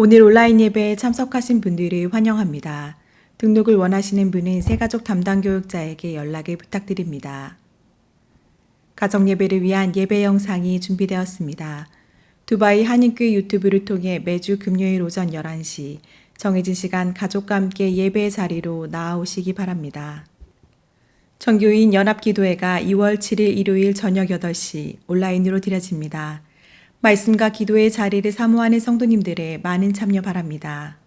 오늘 온라인 예배에 참석하신 분들을 환영합니다. 등록을 원하시는 분은 새가족 담당 교육자에게 연락을 부탁드립니다. 가정 예배를 위한 예배 영상이 준비되었습니다. 두바이 한인교회 유튜브를 통해 매주 금요일 오전 11시 정해진 시간 가족과 함께 예배의 자리로 나아오시기 바랍니다. 정교인 연합기도회가 2월 7일 일요일 저녁 8시 온라인으로 드려집니다. 말씀과 기도의 자리를 사모하는 성도님들의 많은 참여 바랍니다.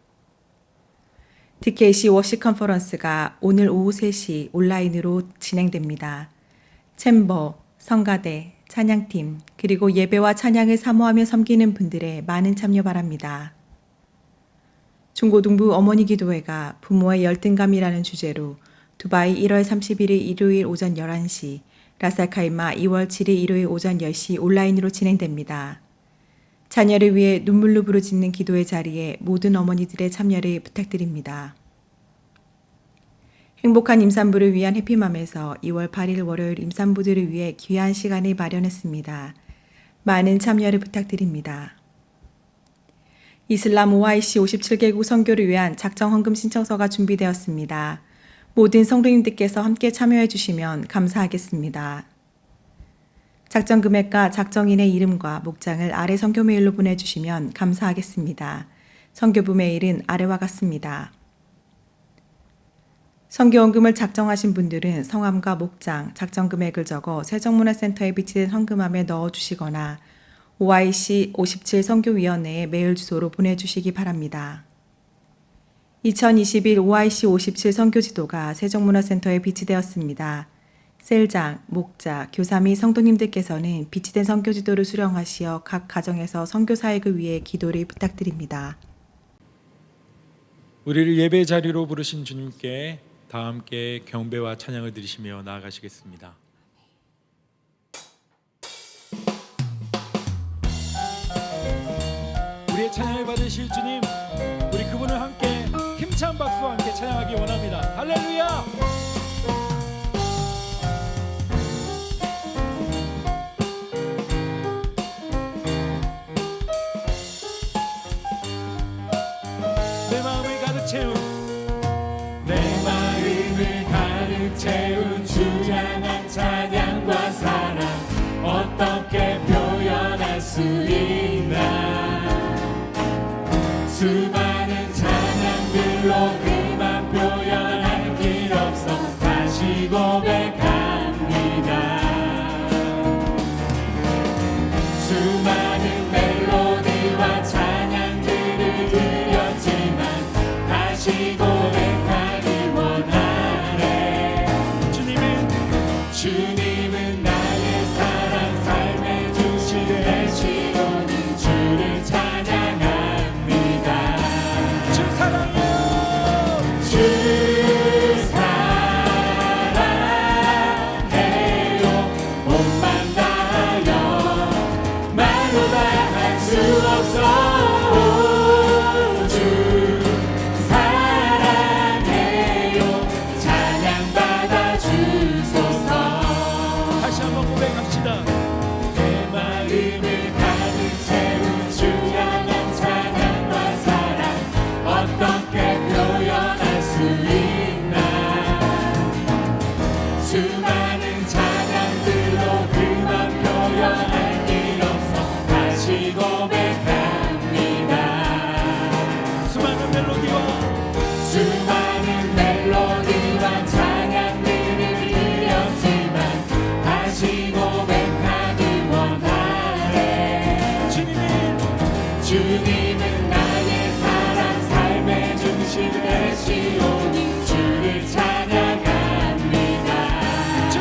TKC 워십 컨퍼런스가 오늘 오후 3시 온라인으로 진행됩니다. 챔버, 성가대, 찬양팀, 그리고 예배와 찬양을 사모하며 섬기는 분들의 많은 참여 바랍니다. 중고등부 어머니 기도회가 부모의 열등감이라는 주제로 두바이 1월 31일 일요일 오전 11시, 라사카이마 2월 7일 일요일 오전 10시 온라인으로 진행됩니다. 자녀를 위해 눈물로 부르짖는 기도의 자리에 모든 어머니들의 참여를 부탁드립니다. 행복한 임산부를 위한 해피맘에서 2월 8일 월요일 임산부들을 위해 귀한 시간을 마련했습니다. 많은 참여를 부탁드립니다. 이슬람 OIC 57개국 선교를 위한 작정 헌금 신청서가 준비되었습니다. 모든 성도님들께서 함께 참여해 주시면 감사하겠습니다. 작정 금액과 작정인의 이름과 목장을 아래 선교 메일로 보내주시면 감사하겠습니다. 선교부 메일은 아래와 같습니다. 선교헌금을 작정하신 분들은 성함과 목장, 작정 금액을 적어 세종문화센터에 비치된 헌금함에 넣어주시거나 OIC 57 선교위원회의 메일 주소로 보내주시기 바랍니다. 2021 OIC 57 선교지도가 세종문화센터에 비치되었습니다. 셀장, 목자, 교사 및 성도님들께서는 비치된 선교지도를 수령하시어 각 가정에서 선교 사역을 위해 기도를 부탁드립니다. 우리를 예배 자리로 부르신 주님께 다 함께 경배와 찬양을 드리시며 나아가시겠습니다. 우리의 찬양을 받으실 주님, 우리 그분을 함께 힘찬 박수와 함께 찬양하기 원합니다. 할렐루야! 내 마음을 가득 채운 주량한 찬양과 사랑 어떻게 표현할 수 있나. 수많은 찬양들로 그만 표현할 길 없어 다시 고백합니다. 수많은 멜로디와 찬양들을 드렸지만 다시 고백하기 원하네. 주님은 나의 사랑, 삶의 중심 되시오니 주를 찬양합니다. 주 사랑해요. 주 사랑해요. 몸만 다하여 말로 다 할 수 없어. 주 사랑해요. 찬양받아 주소서. 다시 한번 고백합시다. 내 마음을 가득 채운 주량한 찬양과 사랑 어떻게 표현할 수 있나. 수많은 찬양들로 그만 표현할 길 없어 다시 고백합니다. 수많은 멜로디와 찬양들을 드렸지만 다시 고백하기 원하네. 주님은 나의 사랑, 삶의 중심 되시오니 주를 찬양합니다. 주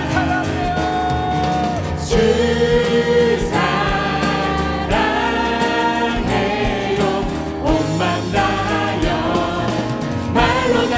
사랑해요. 온맘 다하여 말로 다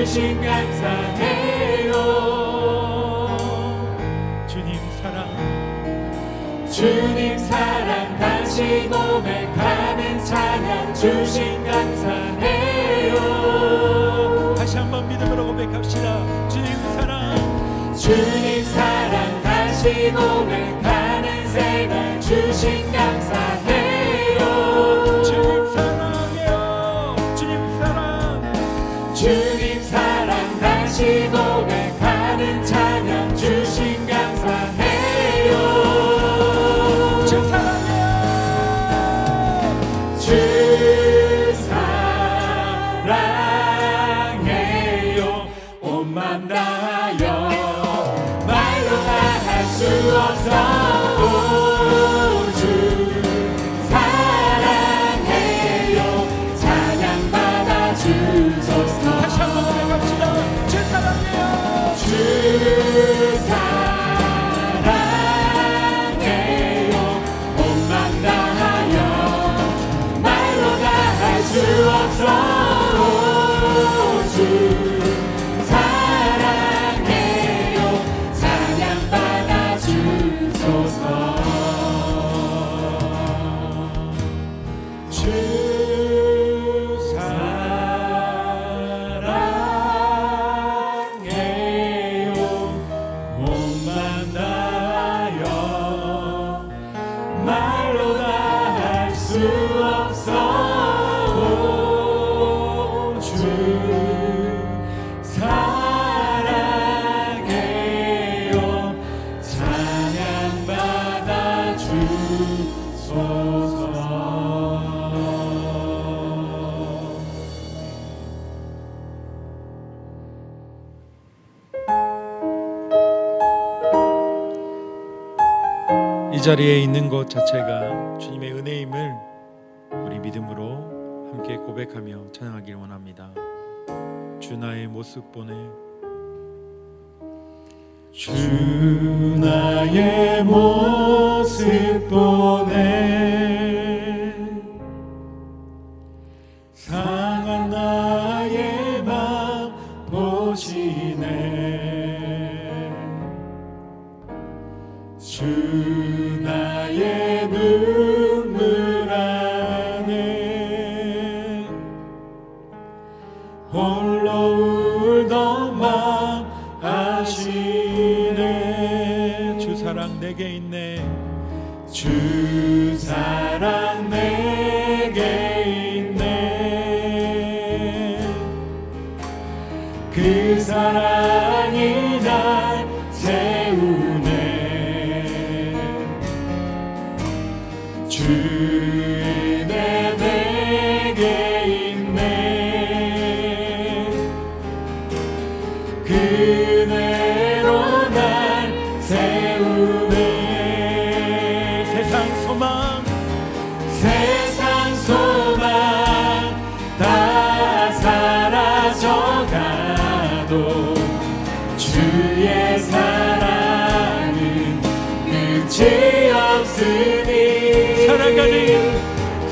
주신 감사해요. 주님 사랑 다시 고백하는 찬양 주신 감사해요. 다시 한번 믿음으로 고백합시다. 주님 사랑 다시 고백하는 생활 주신 감사해요. 주님 사랑해요. 주님 사랑 다시 고백하는 찬양 주신 감사해요. 주 사랑해요. 주 사랑해요. 온 맘 다하여 말로 다 할 수 없어. 오, 주 사랑해요. 찬양 받아 주소서. 다시 한번 고백합시다. 주 사랑해요. 주 사랑해요. 온 맘 다하여 말로 다 할 수 없어. 주 사랑해요. 찬양 받아 주소서. 주 사랑해요. 몸만 다하여 말로 다 할 수 없어. 주 사랑해요. 찬양 받아 주소서. 이 자리에 있는 것 자체가 주님의 은혜임을 우리 믿음으로 함께 고백하며 찬양하길 원합니다. 주 나의 모습 보내. 주 나의 모습 보내 상한 나의 맘 보시네. 주 나의 눈물 안에 홀로 울던 맘 아시네. 주 사랑 내게 있네. 주 사랑 내게 있네. 그 사랑이 날 세우네. 주 은혜 내게 있네. 그 은혜로 날 세우네. 세상 소망 다 사라져가도 주의 사랑은 끝이 없으니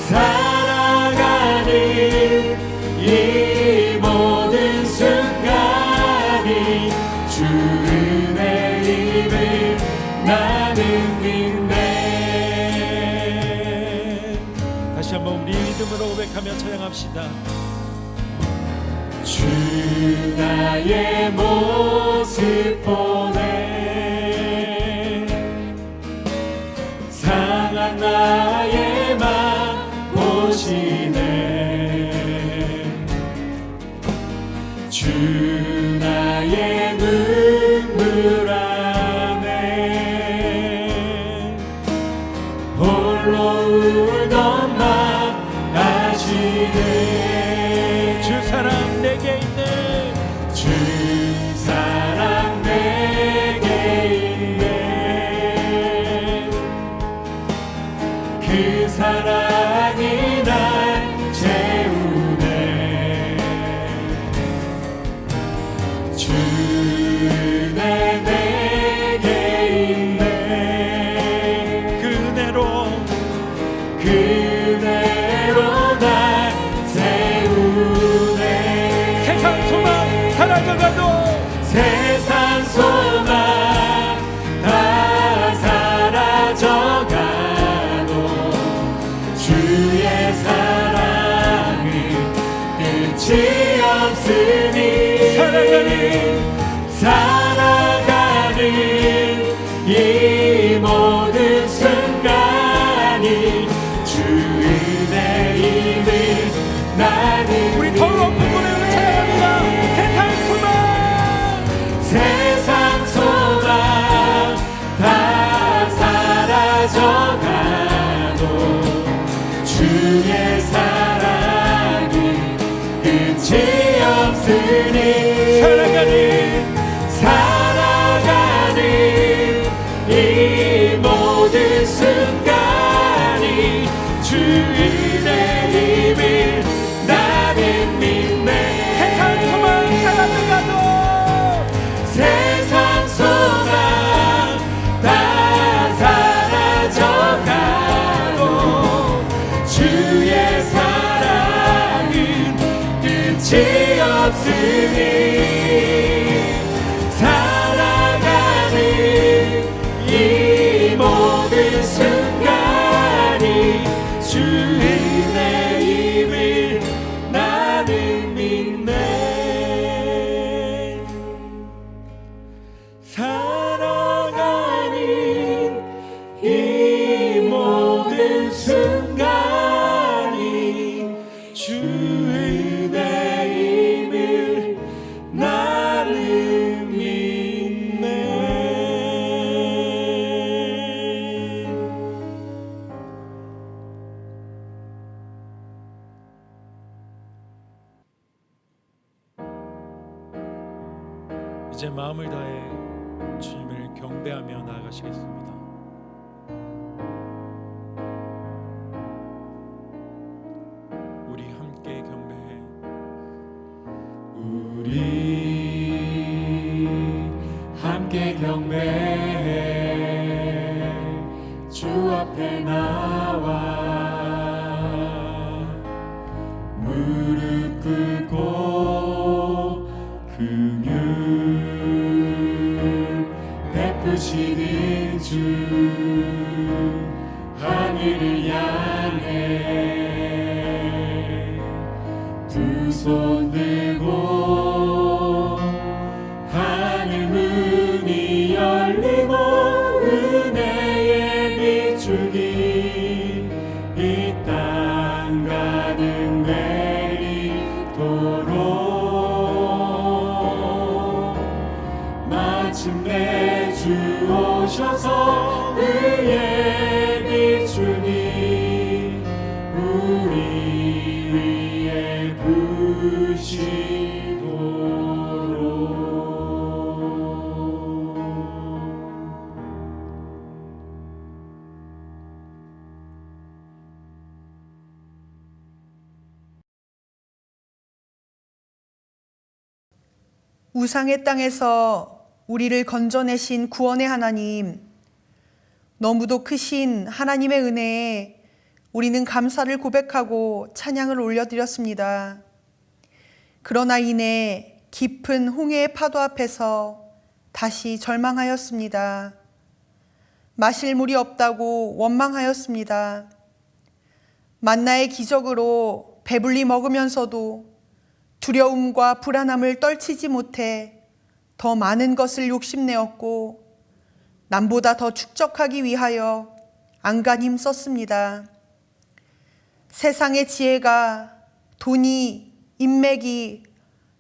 살아가는 이 모든 순간이 주 은혜임을 나는 믿네. 다시 한번 우리 믿음으로 고백하며 찬양합시다. 주 나의 모습 보내 상한 나의 맘 보시네. 주 나의 눈물 안에 홀로 울던 맘 아시네. 주 사랑 내게 있네. 주 사랑 내게 이제 마음을 다해 주님을 경배하며 나아가시겠습니다. 우리 함께 경배해. 우리 함께 경배해. 주 앞에 나와 무릎 꿇고 긍휼 베푸시는 주 하늘을 향해 두 손 들고 하늘 문이 열리고 은혜의 비추기 이 땅 가득 내리도록 마침내 주 오셔서 의의 비추기 우리 위에 부시도록. 우상의 땅에서 우리를 건져내신 구원의 하나님, 너무도 크신 하나님의 은혜에 우리는 감사를 고백하고 찬양을 올려드렸습니다. 그러나 이내 깊은 홍해의 파도 앞에서 다시 절망하였습니다. 마실 물이 없다고 원망하였습니다. 만나의 기적으로 배불리 먹으면서도 두려움과 불안함을 떨치지 못해 더 많은 것을 욕심내었고 남보다 더 축적하기 위하여 안간 힘썼습니다. 세상의 지혜가, 돈이, 인맥이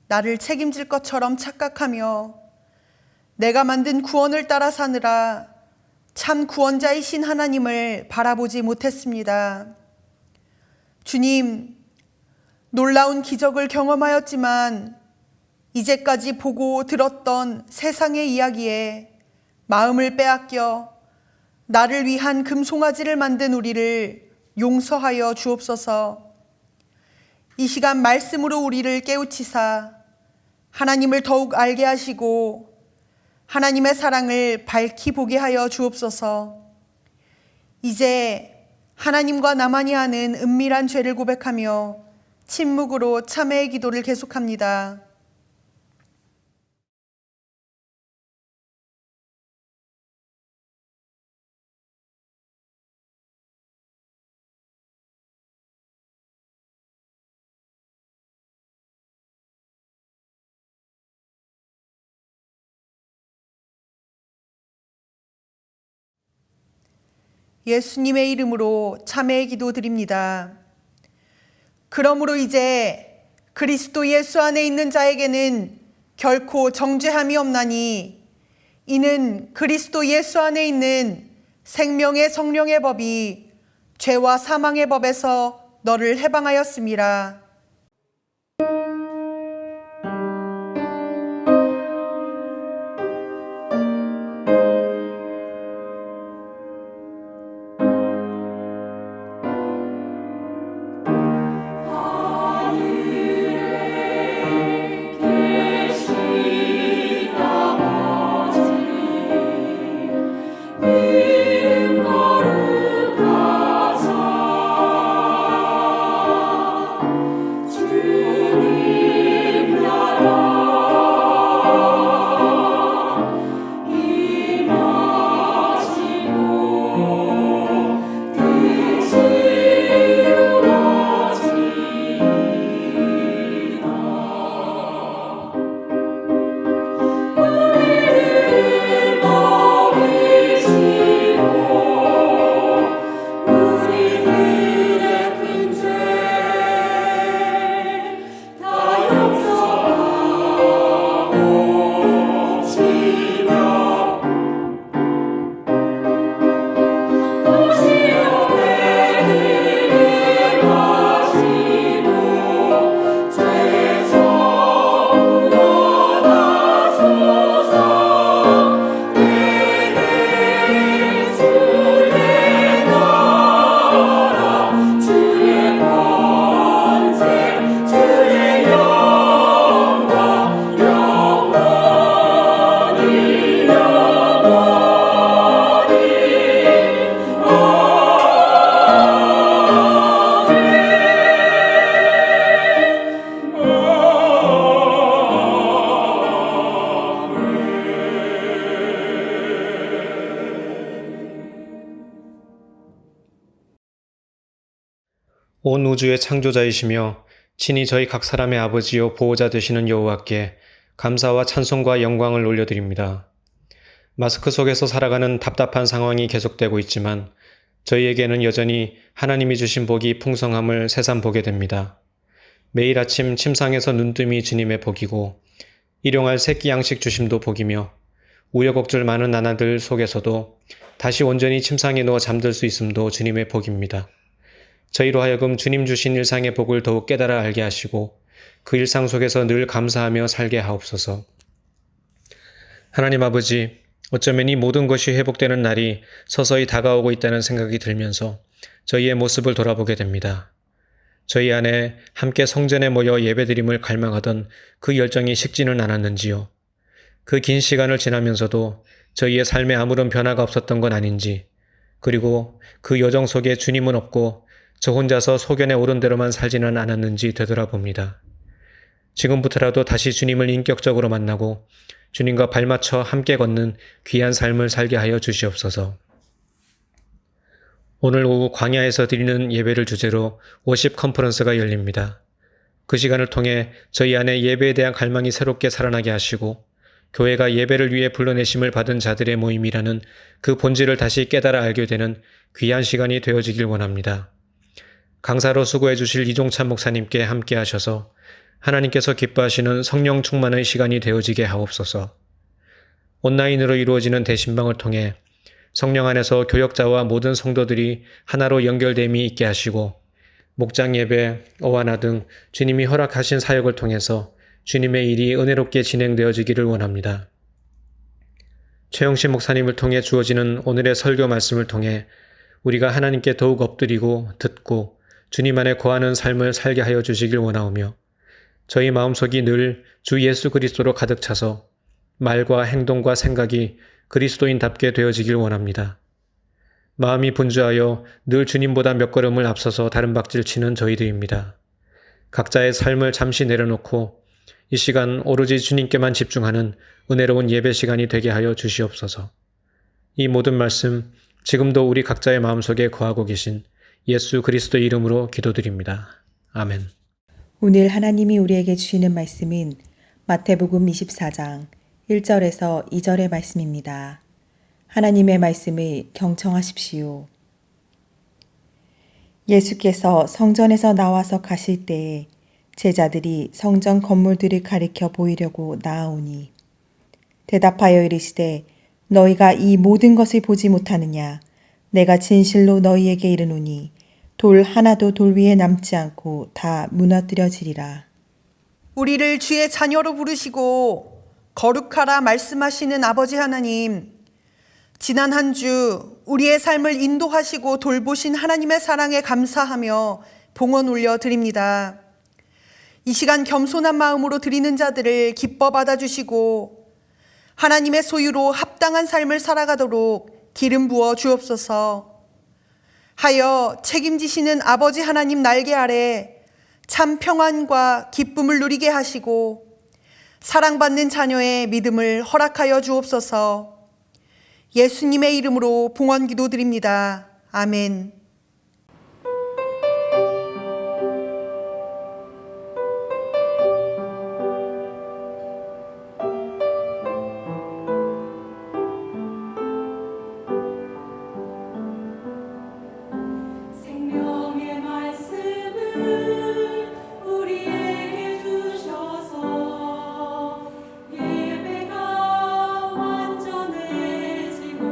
나를 책임질 것처럼 착각하며 내가 만든 구원을 따라 사느라 참 구원자이신 하나님을 바라보지 못했습니다. 주님, 놀라운 기적을 경험하였지만 이제까지 보고 들었던 세상의 이야기에 마음을 빼앗겨 나를 위한 금송아지를 만든 우리를 용서하여 주옵소서. 이 시간 말씀으로 우리를 깨우치사 하나님을 더욱 알게 하시고 하나님의 사랑을 밝히 보게 하여 주옵소서. 이제 하나님과 나만이 아는 은밀한 죄를 고백하며 침묵으로 참회의 기도를 계속합니다. 예수님의 이름으로 참회의 기도 드립니다. 그러므로 이제 그리스도 예수 안에 있는 자에게는 결코 정죄함이 없나니 이는 그리스도 예수 안에 있는 생명의 성령의 법이 죄와 사망의 법에서 너를 해방하였음이라. 온 우주의 창조자이시며 친히 저희 각 사람의 아버지요 보호자 되시는 여호와께 감사와 찬송과 영광을 올려드립니다. 마스크 속에서 살아가는 답답한 상황이 계속되고 있지만 저희에게는 여전히 하나님이 주신 복이 풍성함을 새삼 보게 됩니다. 매일 아침 침상에서 눈뜸이 주님의 복이고 일용할 새끼 양식 주심도 복이며 우여곡절 많은 나날들 속에서도 다시 온전히 침상에 누워 잠들 수 있음도 주님의 복입니다. 저희로 하여금 주님 주신 일상의 복을 더욱 깨달아 알게 하시고 그 일상 속에서 늘 감사하며 살게 하옵소서. 하나님 아버지, 어쩌면 이 모든 것이 회복되는 날이 서서히 다가오고 있다는 생각이 들면서 저희의 모습을 돌아보게 됩니다. 저희 안에 함께 성전에 모여 예배드림을 갈망하던 그 열정이 식지는 않았는지요. 그 긴 시간을 지나면서도 저희의 삶에 아무런 변화가 없었던 건 아닌지, 그리고 그 여정 속에 주님은 없고 저 혼자서 소견에 오른 대로만 살지는 않았는지 되돌아봅니다. 지금부터라도 다시 주님을 인격적으로 만나고 주님과 발맞춰 함께 걷는 귀한 삶을 살게 하여 주시옵소서. 오늘 오후 광야에서 드리는 예배를 주제로 워십 컨퍼런스가 열립니다. 그 시간을 통해 저희 안에 예배에 대한 갈망이 새롭게 살아나게 하시고 교회가 예배를 위해 불러내심을 받은 자들의 모임이라는 그 본질을 다시 깨달아 알게 되는 귀한 시간이 되어지길 원합니다. 강사로 수고해 주실 이종찬 목사님께 함께 하셔서 하나님께서 기뻐하시는 성령 충만의 시간이 되어지게 하옵소서. 온라인으로 이루어지는 대신방을 통해 성령 안에서 교역자와 모든 성도들이 하나로 연결됨이 있게 하시고 목장 예배, 어와나 등 주님이 허락하신 사역을 통해서 주님의 일이 은혜롭게 진행되어지기를 원합니다. 최영신 목사님을 통해 주어지는 오늘의 설교 말씀을 통해 우리가 하나님께 더욱 엎드리고 듣고 주님 안에 거하는 삶을 살게 하여 주시길 원하오며 저희 마음속이 늘 주 예수 그리스도로 가득 차서 말과 행동과 생각이 그리스도인답게 되어지길 원합니다. 마음이 분주하여 늘 주님보다 몇 걸음을 앞서서 다른 박질 치는 저희들입니다. 각자의 삶을 잠시 내려놓고 이 시간 오로지 주님께만 집중하는 은혜로운 예배 시간이 되게 하여 주시옵소서. 이 모든 말씀 지금도 우리 각자의 마음속에 거하고 계신 예수 그리스도의 이름으로 기도드립니다. 아멘. 오늘 하나님이 우리에게 주시는 말씀은 마태복음 24장 1절에서 2절의 말씀입니다. 하나님의 말씀을 경청하십시오. 예수께서 성전에서 나와서 가실 때에 제자들이 성전 건물들을 가리켜 보이려고 나아오니 대답하여 이르시되 너희가 이 모든 것을 보지 못하느냐? 내가 진실로 너희에게 이르노니 돌 하나도 돌 위에 남지 않고 다 무너뜨려지리라. 우리를 주의 자녀로 부르시고 거룩하라 말씀하시는 아버지 하나님, 지난 한 주 우리의 삶을 인도하시고 돌보신 하나님의 사랑에 감사하며 봉헌 올려드립니다. 이 시간 겸손한 마음으로 드리는 자들을 기뻐 받아주시고 하나님의 소유로 합당한 삶을 살아가도록 기름 부어 주옵소서. 하여 책임지시는 아버지 하나님 날개 아래 참 평안과 기쁨을 누리게 하시고 사랑받는 자녀의 믿음을 허락하여 주옵소서. 예수님의 이름으로 봉헌 기도드립니다. 아멘. 생명의 말씀을 우리에게 주셔서 예배가 완전해지고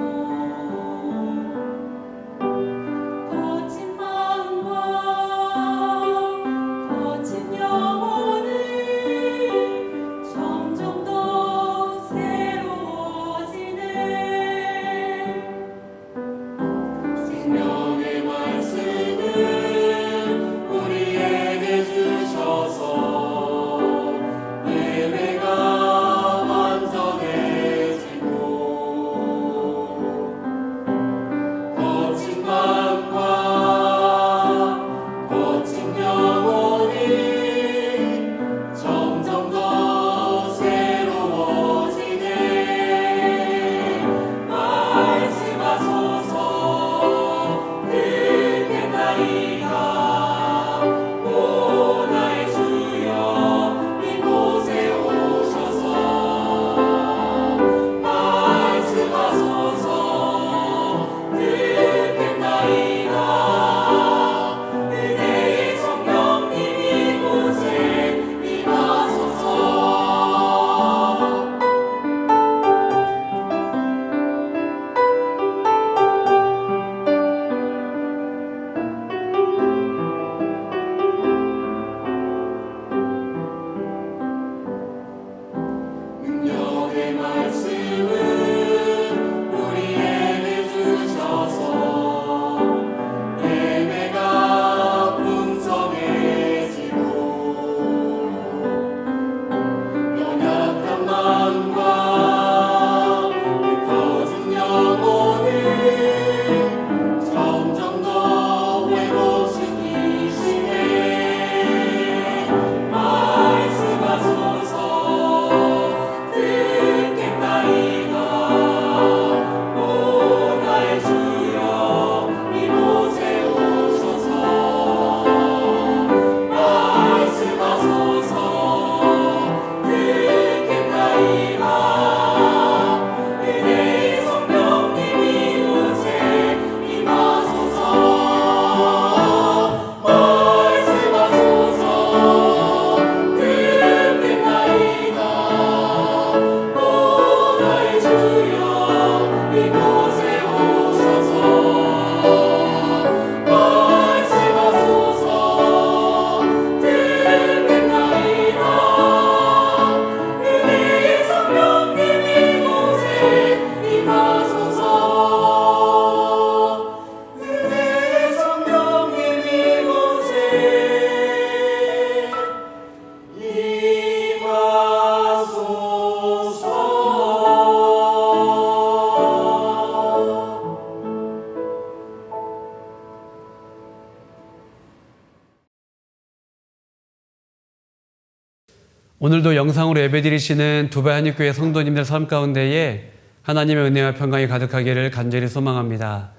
오늘도 영상으로 예배드리시는 두바이 한입교회 성도님들 삶 가운데에 하나님의 은혜와 평강이 가득하기를 간절히 소망합니다.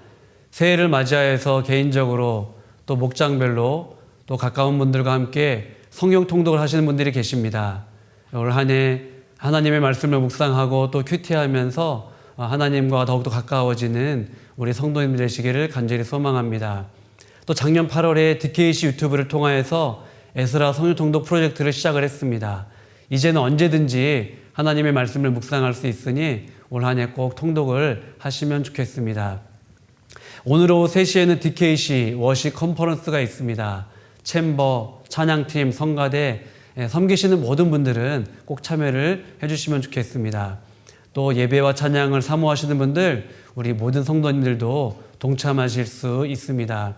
새해를 맞이하여서 개인적으로 또 목장별로 또 가까운 분들과 함께 성경 통독을 하시는 분들이 계십니다. 올 한 해 하나님의 말씀을 묵상하고 또 큐티하면서 하나님과 더욱더 가까워지는 우리 성도님들 되시기를 간절히 소망합니다. 또 작년 8월에 DKC 유튜브를 통하여서 에스라 성경 통독 프로젝트를 시작을 했습니다. 이제는 언제든지 하나님의 말씀을 묵상할 수 있으니 올 한 해 꼭 통독을 하시면 좋겠습니다. 오늘 오후 3시에는 DKC 워시 컨퍼런스가 있습니다. 챔버, 찬양팀, 성가대 섬기시는 모든 분들은 꼭 참여를 해주시면 좋겠습니다. 또 예배와 찬양을 사모하시는 분들, 우리 모든 성도님들도 동참하실 수 있습니다.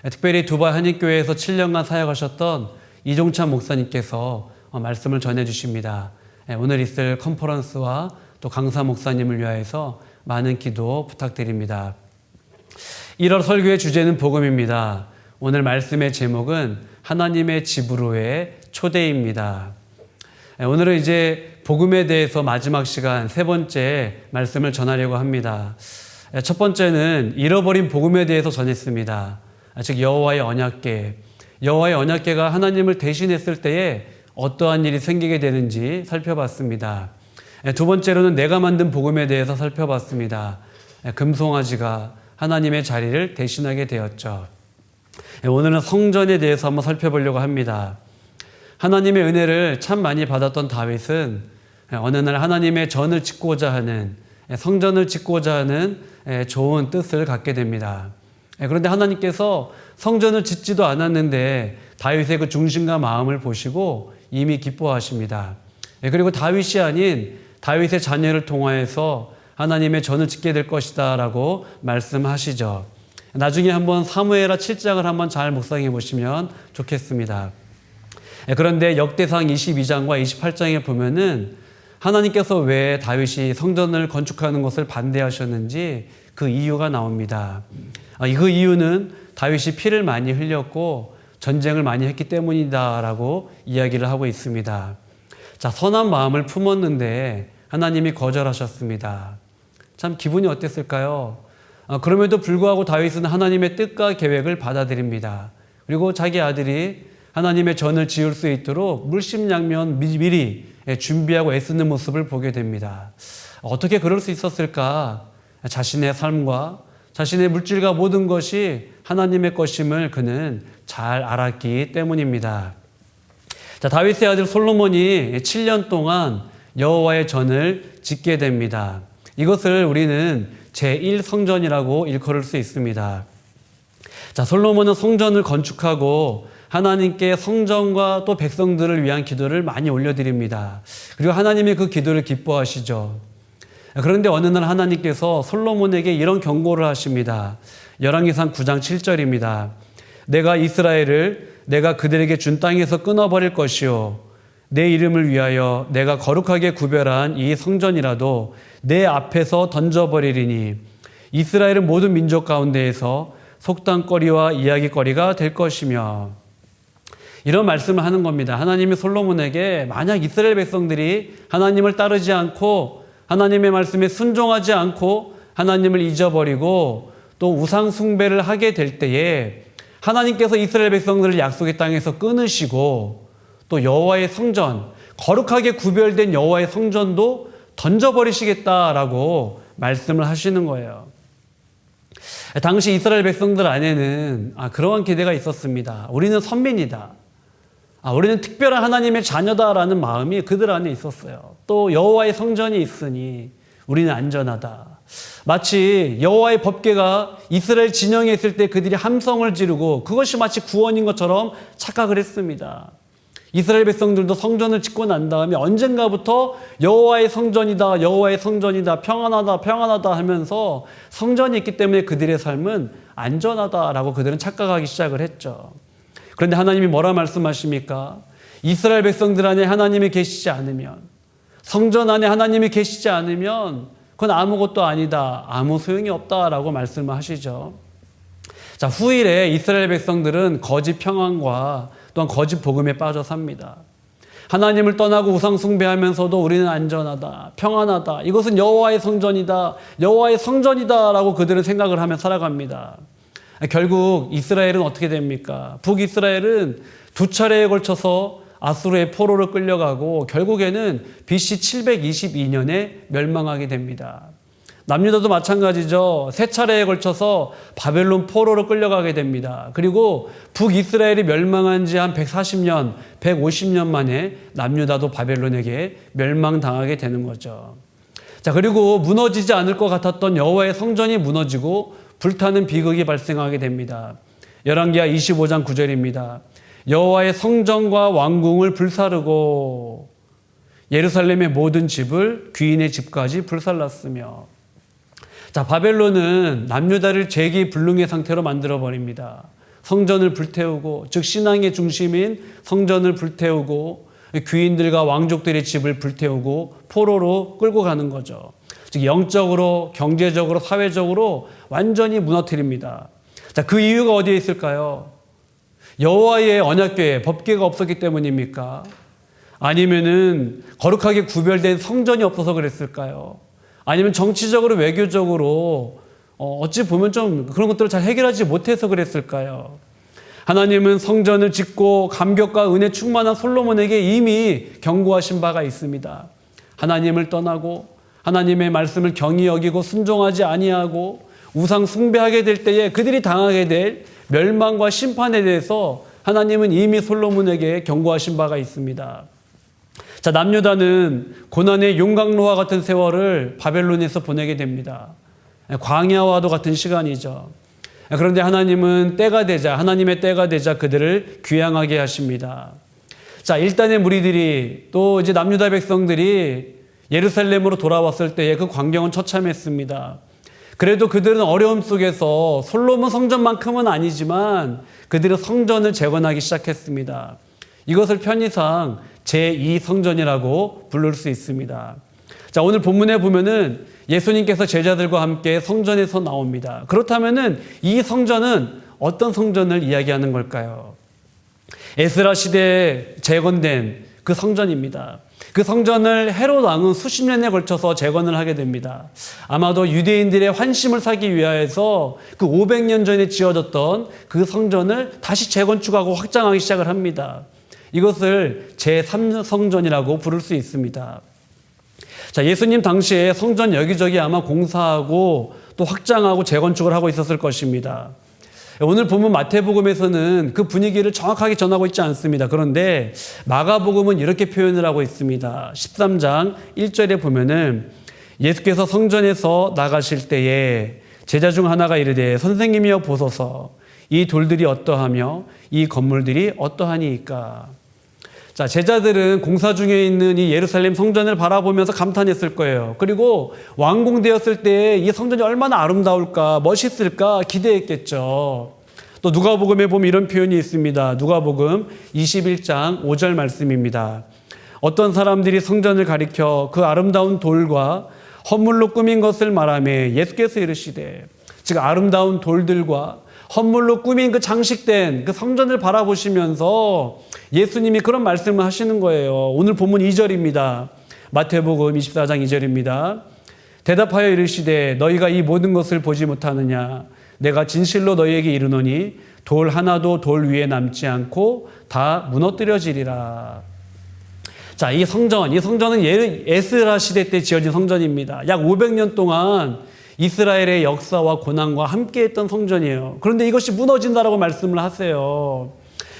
특별히 두바이 한인교회에서 7년간 사역하셨던 이종찬 목사님께서 말씀을 전해주십니다. 오늘 있을 컨퍼런스와 또 강사 목사님을 위하여서 많은 기도 부탁드립니다. 1월 설교의 주제는 복음입니다. 오늘 말씀의 제목은 하나님의 집으로의 초대입니다. 오늘은 이제 복음에 대해서 마지막 시간 세 번째 말씀을 전하려고 합니다. 첫 번째는 잃어버린 복음에 대해서 전했습니다. 즉 여호와의 언약궤. 여호와의 언약궤가 하나님을 대신했을 때에 어떠한 일이 생기게 되는지 살펴봤습니다. 두 번째로는 내가 만든 복음에 대해서 살펴봤습니다. 금송아지가 하나님의 자리를 대신하게 되었죠. 오늘은 성전에 대해서 한번 살펴보려고 합니다. 하나님의 은혜를 참 많이 받았던 다윗은 어느 날 하나님의 전을 짓고자 하는, 성전을 짓고자 하는 좋은 뜻을 갖게 됩니다. 그런데 하나님께서 성전을 짓지도 않았는데 다윗의 그 중심과 마음을 보시고 이미 기뻐하십니다. 그리고 다윗이 아닌 다윗의 자녀를 통하여서 하나님의 전을 짓게 될 것이다 라고 말씀하시죠. 나중에 한번 사무엘하 7장을 한번 잘 묵상해 보시면 좋겠습니다. 그런데 역대상 22장과 28장에 보면은 하나님께서 왜 다윗이 성전을 건축하는 것을 반대하셨는지 그 이유가 나옵니다. 그 이유는 다윗이 피를 많이 흘렸고 전쟁을 많이 했기 때문이다라고 이야기를 하고 있습니다. 자, 선한 마음을 품었는데 하나님이 거절하셨습니다. 참 기분이 어땠을까요? 그럼에도 불구하고 다윗은 하나님의 뜻과 계획을 받아들입니다. 그리고 자기 아들이 하나님의 전을 지을 수 있도록 물심양면 미리 준비하고 애쓰는 모습을 보게 됩니다. 어떻게 그럴 수 있었을까? 자신의 삶과 자신의 물질과 모든 것이 하나님의 것임을 그는 잘 알았기 때문입니다. 자, 다윗의 아들 솔로몬이 7년 동안 여호와의 전을 짓게 됩니다. 이것을 우리는 제1성전이라고 일컬을 수 있습니다. 자, 솔로몬은 성전을 건축하고 하나님께 성전과 또 백성들을 위한 기도를 많이 올려드립니다. 그리고 하나님이 그 기도를 기뻐하시죠. 그런데 어느 날 하나님께서 솔로몬에게 이런 경고를 하십니다. 열왕기상 9장 7절입니다. 내가 이스라엘을 내가 그들에게 준 땅에서 끊어버릴 것이요 내 이름을 위하여 내가 거룩하게 구별한 이 성전이라도 내 앞에서 던져버리리니 이스라엘은 모든 민족 가운데에서 속담거리와 이야기거리가 될 것이며, 이런 말씀을 하는 겁니다. 하나님이 솔로몬에게 만약 이스라엘 백성들이 하나님을 따르지 않고 하나님의 말씀에 순종하지 않고 하나님을 잊어버리고 또 우상 숭배를 하게 될 때에 하나님께서 이스라엘 백성들을 약속의 땅에서 끊으시고 또 여호와의 성전, 거룩하게 구별된 여호와의 성전도 던져버리시겠다라고 말씀을 하시는 거예요. 당시 이스라엘 백성들 안에는 그러한 기대가 있었습니다. 우리는 선민이다. 우리는 특별한 하나님의 자녀다라는 마음이 그들 안에 있었어요. 또 여호와의 성전이 있으니 우리는 안전하다. 마치 여호와의 법궤가 이스라엘 진영에 있을 때 그들이 함성을 지르고 그것이 마치 구원인 것처럼 착각을 했습니다. 이스라엘 백성들도 성전을 짓고 난 다음에 언젠가부터 여호와의 성전이다, 여호와의 성전이다, 평안하다, 평안하다 하면서 성전이 있기 때문에 그들의 삶은 안전하다라고 그들은 착각하기 시작을 했죠. 그런데 하나님이 뭐라 말씀하십니까? 이스라엘 백성들 안에 하나님이 계시지 않으면, 성전 안에 하나님이 계시지 않으면 그건 아무것도 아니다, 아무 소용이 없다라고 말씀을 하시죠. 자, 후일에 이스라엘 백성들은 거짓 평안과 또한 거짓 복음에 빠져 삽니다. 하나님을 떠나고 우상 숭배하면서도 우리는 안전하다, 평안하다. 이것은 여호와의 성전이다, 여호와의 성전이다라고 그들은 생각을 하며 살아갑니다. 결국 이스라엘은 어떻게 됩니까? 북이스라엘은 두 차례에 걸쳐서 아수르의 포로로 끌려가고 결국에는 BC 722년에 멸망하게 됩니다. 남유다도 마찬가지죠. 세 차례에 걸쳐서 바벨론 포로로 끌려가게 됩니다. 그리고 북이스라엘이 멸망한 지 한 140년, 150년 만에 남유다도 바벨론에게 멸망당하게 되는 거죠. 자, 그리고 무너지지 않을 것 같았던 여호와의 성전이 무너지고 불타는 비극이 발생하게 됩니다. 열왕기하 25장 9절입니다. 여호와의 성전과 왕궁을 불사르고 예루살렘의 모든 집을 귀인의 집까지 불살랐으며. 자, 바벨론은 남유다를 재기불능의 상태로 만들어버립니다. 성전을 불태우고, 즉 신앙의 중심인 성전을 불태우고 귀인들과 왕족들의 집을 불태우고 포로로 끌고 가는 거죠. 즉 영적으로, 경제적으로, 사회적으로 완전히 무너뜨립니다. 자, 그 이유가 어디에 있을까요? 여호와의 언약궤에 법궤가 없었기 때문입니까? 아니면은 거룩하게 구별된 성전이 없어서 그랬을까요? 아니면 정치적으로, 외교적으로 어찌 보면 좀 그런 것들을 잘 해결하지 못해서 그랬을까요? 하나님은 성전을 짓고 감격과 은혜 충만한 솔로몬에게 이미 경고하신 바가 있습니다. 하나님을 떠나고 하나님의 말씀을 경히 여기고 순종하지 아니하고 우상 숭배하게 될 때에 그들이 당하게 될 멸망과 심판에 대해서 하나님은 이미 솔로몬에게 경고하신 바가 있습니다. 자, 남유다는 고난의 용광로와 같은 세월을 바벨론에서 보내게 됩니다. 광야와도 같은 시간이죠. 그런데 하나님은 하나님의 때가 되자 그들을 귀향하게 하십니다. 자, 일단의 무리들이 또 이제 남유다 백성들이 예루살렘으로 돌아왔을 때의 그 광경은 처참했습니다. 그래도 그들은 어려움 속에서 솔로몬 성전만큼은 아니지만 그들은 성전을 재건하기 시작했습니다. 이것을 편의상 제2성전이라고 부를 수 있습니다. 자, 오늘 본문에 보면은 예수님께서 제자들과 함께 성전에서 나옵니다. 그렇다면은 이 성전은 어떤 성전을 이야기하는 걸까요? 에스라 시대에 재건된 그 성전입니다. 그 성전을 헤롯 왕은 수십 년에 걸쳐서 재건을 하게 됩니다. 아마도 유대인들의 환심을 사기 위하여서 그 500년 전에 지어졌던 그 성전을 다시 재건축하고 확장하기 시작을 합니다. 이것을 제3성전이라고 부를 수 있습니다. 자, 예수님 당시에 성전 여기저기 아마 공사하고 또 확장하고 재건축을 하고 있었을 것입니다. 오늘 보면 마태복음에서는 그 분위기를 정확하게 전하고 있지 않습니다. 그런데 마가복음은 이렇게 표현을 하고 있습니다. 13장 1절에 보면은 예수께서 성전에서 나가실 때에 제자 중 하나가 이르되 선생님이여 보소서 이 돌들이 어떠하며 이 건물들이 어떠하니이까. 자, 제자들은 공사 중에 있는 이 예루살렘 성전을 바라보면서 감탄했을 거예요. 그리고 완공되었을 때 이 성전이 얼마나 아름다울까, 멋있을까 기대했겠죠. 또 누가복음에 보면 이런 표현이 있습니다. 누가복음 21장 5절 말씀입니다. 어떤 사람들이 성전을 가리켜 그 아름다운 돌과 헌물로 꾸민 것을 말하며 예수께서 이르시되, 즉 아름다운 돌들과 헌물로 꾸민 그 장식된 그 성전을 바라보시면서 예수님이 그런 말씀을 하시는 거예요. 오늘 본문 2절입니다. 마태복음 24장 2절입니다. 대답하여 이르시되 너희가 이 모든 것을 보지 못하느냐? 내가 진실로 너희에게 이르노니 돌 하나도 돌 위에 남지 않고 다 무너뜨려지리라. 자, 이 성전은 에스라 시대 때 지어진 성전입니다. 약 500년 동안 이스라엘의 역사와 고난과 함께했던 성전이에요. 그런데 이것이 무너진다라고 말씀을 하세요.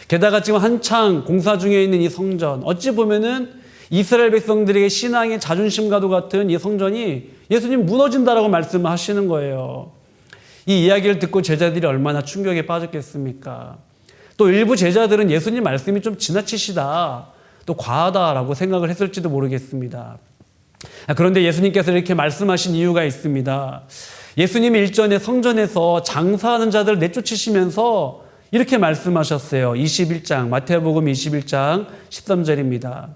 게다가 지금 한창 공사 중에 있는 이 성전, 어찌 보면은 이스라엘 백성들에게 신앙의 자존심과도 같은 이 성전이 예수님 무너진다라고 말씀을 하시는 거예요. 이 이야기를 듣고 제자들이 얼마나 충격에 빠졌겠습니까? 또 일부 제자들은 예수님 말씀이 좀 지나치시다, 또 과하다라고 생각을 했을지도 모르겠습니다. 그런데 예수님께서 이렇게 말씀하신 이유가 있습니다. 예수님이 일전에 성전에서 장사하는 자들을 내쫓으시면서 이렇게 말씀하셨어요. 21장, 마태복음 21장 13절입니다.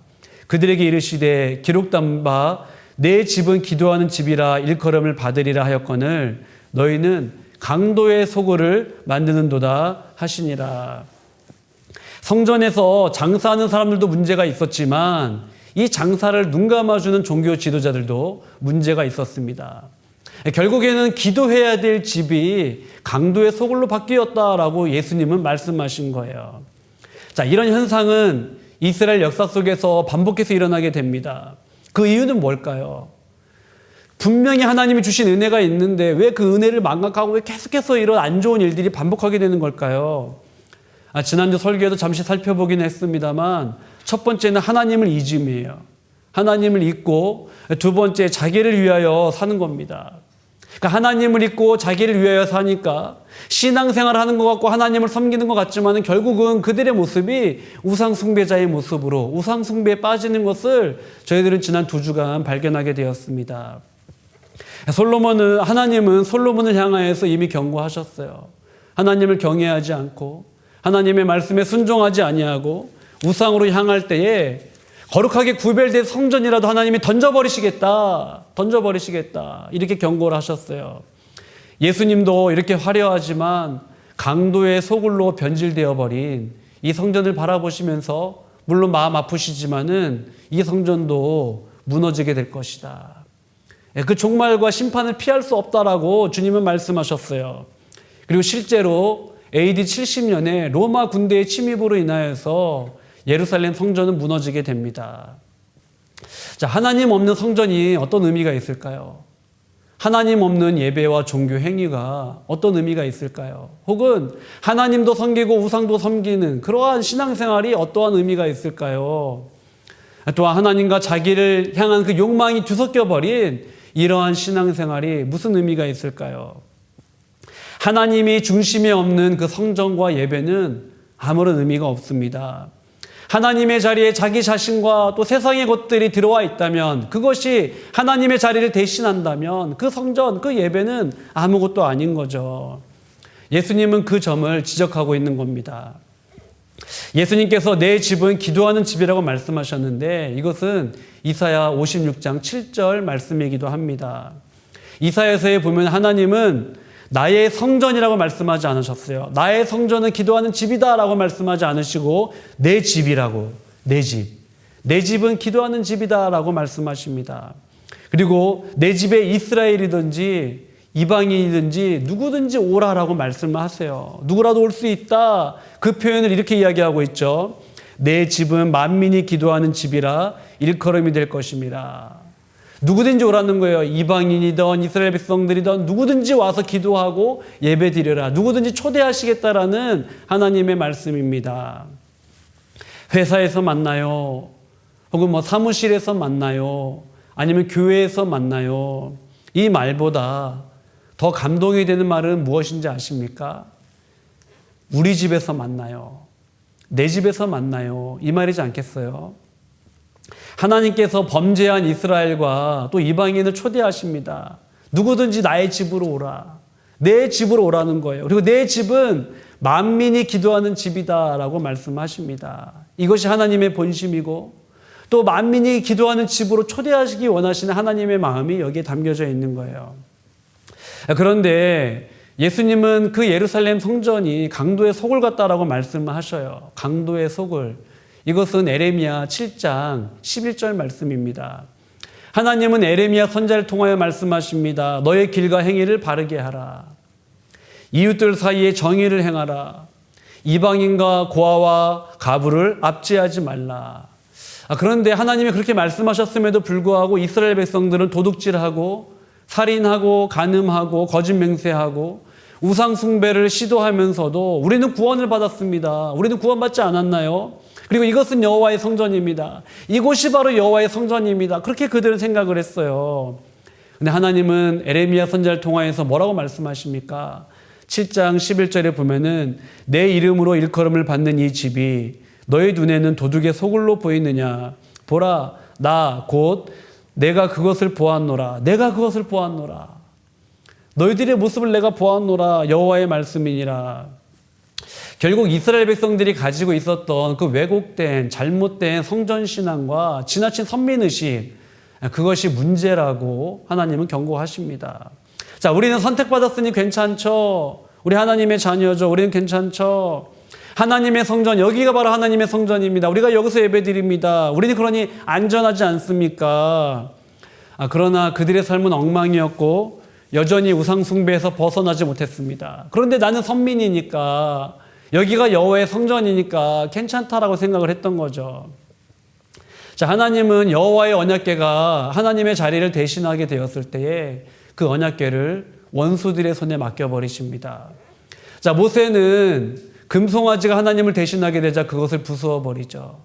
그들에게 이르시되 기록된 바 내 집은 기도하는 집이라 일컬음을 받으리라 하였거늘 너희는 강도의 소굴을 만드는도다 하시니라. 성전에서 장사하는 사람들도 문제가 있었지만 이 장사를 눈감아주는 종교 지도자들도 문제가 있었습니다. 결국에는 기도해야 될 집이 강도의 소굴로 바뀌었다라고 예수님은 말씀하신 거예요. 자, 이런 현상은 이스라엘 역사 속에서 반복해서 일어나게 됩니다. 그 이유는 뭘까요? 분명히 하나님이 주신 은혜가 있는데 왜 그 은혜를 망각하고 왜 계속해서 이런 안 좋은 일들이 반복하게 되는 걸까요? 지난주 설교에도 잠시 살펴보긴 했습니다만 첫 번째는 하나님을 잊음이에요. 하나님을 잊고 두 번째 자기를 위하여 사는 겁니다. 그러니까 하나님을 잊고 자기를 위하여 사니까 신앙생활을 하는 것 같고 하나님을 섬기는 것 같지만 결국은 그들의 모습이 우상숭배자의 모습으로 우상숭배에 빠지는 것을 저희들은 지난 2주간 발견하게 되었습니다. 하나님은 솔로몬을 향하여서 이미 경고하셨어요. 하나님을 경외하지 않고 하나님의 말씀에 순종하지 아니하고 우상으로 향할 때에 거룩하게 구별된 성전이라도 하나님이 던져버리시겠다. 이렇게 경고를 하셨어요. 예수님도 이렇게 화려하지만 강도의 소굴로 변질되어 버린 이 성전을 바라보시면서 물론 마음 아프시지만은 이 성전도 무너지게 될 것이다. 그 종말과 심판을 피할 수 없다라고 주님은 말씀하셨어요. 그리고 실제로 AD 70년에 로마 군대의 침입으로 인하여서 예루살렘 성전은 무너지게 됩니다. 자, 하나님 없는 성전이 어떤 의미가 있을까요? 하나님 없는 예배와 종교 행위가 어떤 의미가 있을까요? 혹은 하나님도 섬기고 우상도 섬기는 그러한 신앙생활이 어떠한 의미가 있을까요? 또한 하나님과 자기를 향한 그 욕망이 뒤섞여버린 이러한 신앙생활이 무슨 의미가 있을까요? 하나님이 중심에 없는 그 성전과 예배는 아무런 의미가 없습니다. 하나님의 자리에 자기 자신과 또 세상의 것들이 들어와 있다면 그것이 하나님의 자리를 대신한다면 그 성전, 그 예배는 아무것도 아닌 거죠. 예수님은 그 점을 지적하고 있는 겁니다. 예수님께서 내 집은 기도하는 집이라고 말씀하셨는데 이것은 이사야 56장 7절 말씀이기도 합니다. 이사야서에 보면 하나님은 나의 성전이라고 말씀하지 않으셨어요. 나의 성전은 기도하는 집이다 라고 말씀하지 않으시고 내 집이라고, 내 집. 내 집은 기도하는 집이다 라고 말씀하십니다. 그리고 내 집에 이스라엘이든지 이방인이든지 누구든지 오라라고 말씀을 하세요. 누구라도 올 수 있다. 그 표현을 이렇게 이야기하고 있죠. 내 집은 만민이 기도하는 집이라 일컬음이 될 것입니다. 누구든지 오라는 거예요. 이방인이든 이스라엘 백성들이든 누구든지 와서 기도하고 예배 드려라. 누구든지 초대하시겠다라는 하나님의 말씀입니다. 회사에서 만나요. 혹은 사무실에서 만나요. 아니면 교회에서 만나요. 이 말보다 더 감동이 되는 말은 무엇인지 아십니까? 우리 집에서 만나요. 내 집에서 만나요. 이 말이지 않겠어요? 하나님께서 범죄한 이스라엘과 또 이방인을 초대하십니다. 누구든지 나의 집으로 오라. 내 집으로 오라는 거예요. 그리고 내 집은 만민이 기도하는 집이다라고 말씀하십니다. 이것이 하나님의 본심이고 또 만민이 기도하는 집으로 초대하시기 원하시는 하나님의 마음이 여기에 담겨져 있는 거예요. 그런데 예수님은 그 예루살렘 성전이 강도의 소굴 같다라고 말씀을 하셔요. 강도의 소굴. 이것은 에레미야 7장 11절 말씀입니다. 하나님은 에레미야 선지자를 통하여 말씀하십니다. 너의 길과 행위를 바르게 하라. 이웃들 사이에 정의를 행하라. 이방인과 고아와 가부를 압제하지 말라. 그런데 하나님이 그렇게 말씀하셨음에도 불구하고 이스라엘 백성들은 도둑질하고 살인하고 간음하고 거짓 맹세하고 우상 숭배를 시도하면서도 우리는 구원을 받았습니다. 우리는 구원받지 않았나요? 그리고 이것은 여호와의 성전입니다. 이곳이 바로 여호와의 성전입니다. 그렇게 그들은 생각을 했어요. 근데 하나님은 에레미야 선지자를 통하여서 뭐라고 말씀하십니까? 7장 11절에 보면은 내 이름으로 일컬음을 받는 이 집이 너의 눈에는 도둑의 소굴로 보이느냐? 보라, 나 곧 내가 그것을 보았노라. 내가 그것을 보았노라. 너희들의 모습을 내가 보았노라. 여호와의 말씀이니라. 결국 이스라엘 백성들이 가지고 있었던 그 왜곡된 잘못된 성전신앙과 지나친 선민의식, 그것이 문제라고 하나님은 경고하십니다. 자, 우리는 선택받았으니 괜찮죠. 우리 하나님의 자녀죠. 우리는 괜찮죠. 하나님의 성전, 여기가 바로 하나님의 성전입니다. 우리가 여기서 예배드립니다. 우리는 그러니 안전하지 않습니까? 그러나 그들의 삶은 엉망이었고 여전히 우상 숭배에서 벗어나지 못했습니다. 그런데 나는 선민이니까, 여기가 여호와의 성전이니까 괜찮다라고 생각을 했던 거죠. 자, 하나님은 여호와의 언약궤가 하나님의 자리를 대신하게 되었을 때에 그 언약궤를 원수들의 손에 맡겨버리십니다. 자, 모세는 금송아지가 하나님을 대신하게 되자 그것을 부수어 버리죠.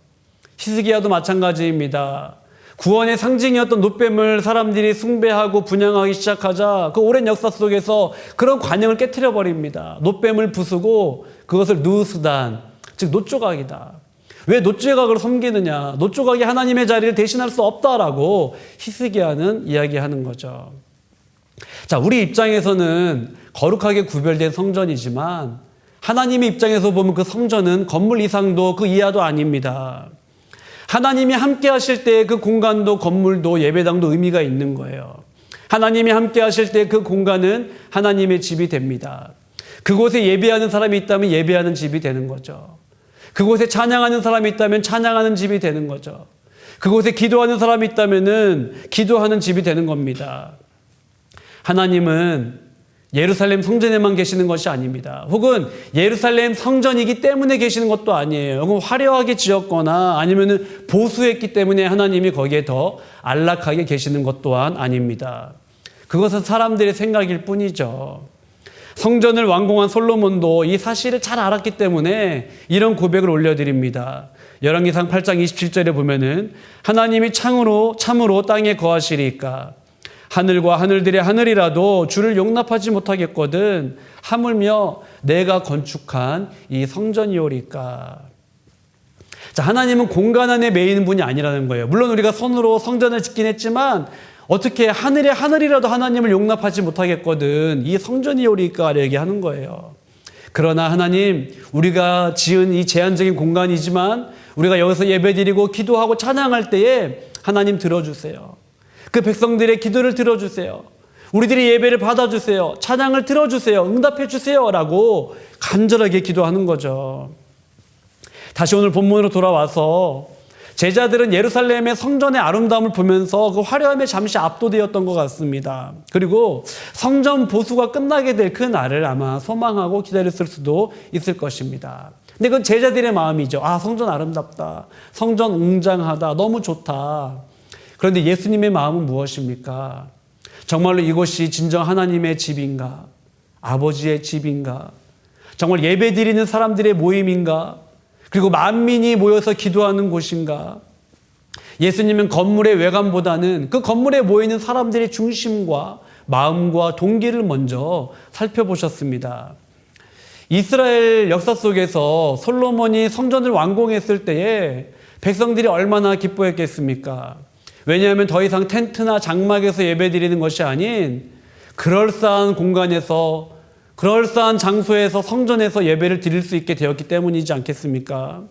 히스기야도 마찬가지입니다. 구원의 상징이었던 놋뱀을 사람들이 숭배하고 분양하기 시작하자 그 오랜 역사 속에서 그런 관념을 깨트려 버립니다. 놋뱀을 부수고 그것을 누스단, 즉 놋조각이다. 왜 놋조각을 섬기느냐? 놋조각이 하나님의 자리를 대신할 수 없다라고 히스기야는 이야기하는 거죠. 자, 우리 입장에서는 거룩하게 구별된 성전이지만 하나님의 입장에서 보면 그 성전은 건물 이상도 그 이하도 아닙니다. 하나님이 함께 하실 때 그 공간도 건물도 예배당도 의미가 있는 거예요. 하나님이 함께 하실 때 그 공간은 하나님의 집이 됩니다. 그곳에 예배하는 사람이 있다면 예배하는 집이 되는 거죠. 그곳에 찬양하는 사람이 있다면 찬양하는 집이 되는 거죠. 그곳에 기도하는 사람이 있다면 기도하는 집이 되는 겁니다. 하나님은 예루살렘 성전에만 계시는 것이 아닙니다. 혹은 예루살렘 성전이기 때문에 계시는 것도 아니에요. 혹은 화려하게 지었거나 아니면 보수했기 때문에 하나님이 거기에 더 안락하게 계시는 것 또한 아닙니다. 그것은 사람들의 생각일 뿐이죠. 성전을 완공한 솔로몬도 이 사실을 잘 알았기 때문에 이런 고백을 올려드립니다. 열왕기상 8장 27절에 보면은 하나님이 참으로 땅에 거하시리까 하늘과 하늘들의 하늘이라도 주를 용납하지 못하겠거든 하물며 내가 건축한 이 성전이오리까. 자, 하나님은 공간 안에 매이는 분이 아니라는 거예요. 물론 우리가 손으로 성전을 짓긴 했지만 어떻게 하늘의 하늘이라도 하나님을 용납하지 못하겠거든 이 성전이오리까 얘기하는 거예요. 그러나 하나님, 우리가 지은 이 제한적인 공간이지만 우리가 여기서 예배드리고 기도하고 찬양할 때에 하나님 들어주세요. 그 백성들의 기도를 들어주세요. 우리들이 예배를 받아주세요. 찬양을 들어주세요. 응답해 주세요. 라고 간절하게 기도하는 거죠. 다시 오늘 본문으로 돌아와서 제자들은 예루살렘의 성전의 아름다움을 보면서 그 화려함에 잠시 압도되었던 것 같습니다. 그리고 성전 보수가 끝나게 될 그 날을 아마 소망하고 기다렸을 수도 있을 것입니다. 근데 그건 제자들의 마음이죠. 성전 아름답다. 성전 웅장하다. 너무 좋다. 그런데 예수님의 마음은 무엇입니까? 정말로 이곳이 진정 하나님의 집인가? 아버지의 집인가? 정말 예배드리는 사람들의 모임인가? 그리고 만민이 모여서 기도하는 곳인가? 예수님은 건물의 외관보다는 그 건물에 모이는 사람들의 중심과 마음과 동기를 먼저 살펴보셨습니다. 이스라엘 역사 속에서 솔로몬이 성전을 완공했을 때에 백성들이 얼마나 기뻐했겠습니까? 왜냐하면 더 이상 텐트나 장막에서 예배드리는 것이 아닌 그럴싸한 공간에서, 그럴싸한 장소에서, 성전에서 예배를 드릴 수 있게 되었기 때문이지 않겠습니까?